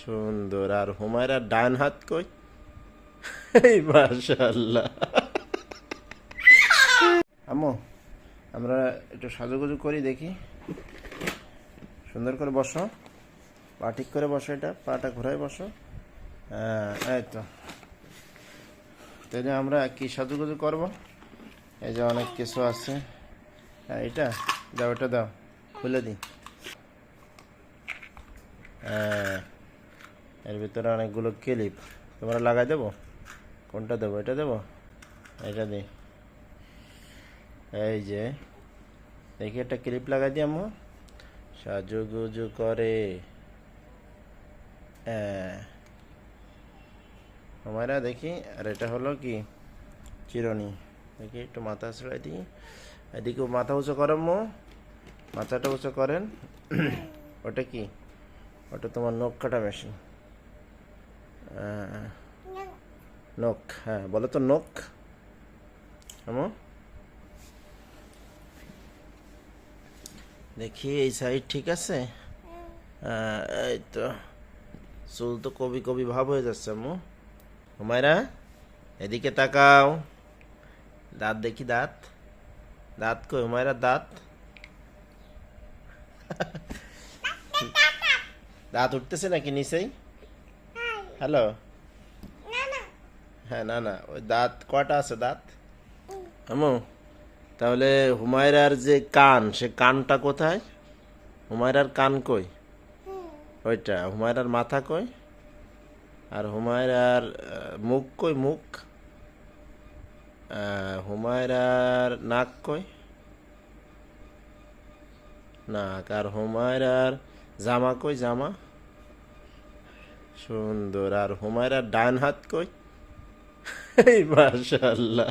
সুন্দর। আর হুমায়রার ডান হাত কই? এই মাশাআল্লাহ। আম্মু, আমরা একটু সাজুগুজু করি দেখি। সুন্দর করে বসো, পা ঠিক করে বসো, এটা পাটা ঘুরাই বসো। হ্যাঁ, এই তো। তাহলে আমরা কি সাজুগুজু করবো? এই যে অনেক কিছু আছে। হ্যাঁ, এটা দাও, এটা দাও, খুলে দিই। হ্যাঁ, এর ভিতরে অনেকগুলো ক্লিপ। তোমরা লাগাই দেবো? কোনটা দেবো? এটা দেবো? এটা দিই। এই যে দেখি, একটা ক্লিপ লাগাই দিই আম্মু। সাজুগুজু করে। হ্যাঁ, আমারা দেখি। আর এটা হলো কি, চিরুনি। দেখি একটু মাথা ছড়াই দিই। এদিকে মাথা উঁচু করেন মো, মাথাটা উঁচু করেন। ওটা কি? ওটা তোমার নখ কাটা মেশিন। নখ, হ্যাঁ বলো তো, নখ। আমো দেখি এই সাইড ঠিক আছে। এই তো। চুল তো কবি কবি ভাব হয়ে যাচ্ছে আম্মু। হুমায়রা, এদিকে তাকাও। দাঁত দেখি, দাঁত। দাঁত কই হুমায়রা? দাঁত, দাঁত উঠতেছে নাকি নিচেই? হ্যালো। হ্যাঁ, না না, ওই দাঁত কয়টা আছে দাঁত? আম্মু, তাহলে হুমায়রার যে কান, সে কানটা কোথায়? হুমায়রার কান কই? ওইটা। হুমায়রার মাথা কই? আর হুমায়রার মুখ কই? মুখ। হুমায়রার নাক কই? নাক। আর হুমায়রার জামা কই? জামা। সুন্দর। আর হুমায়রার ডান হাত কই? এই মাশাআল্লাহ।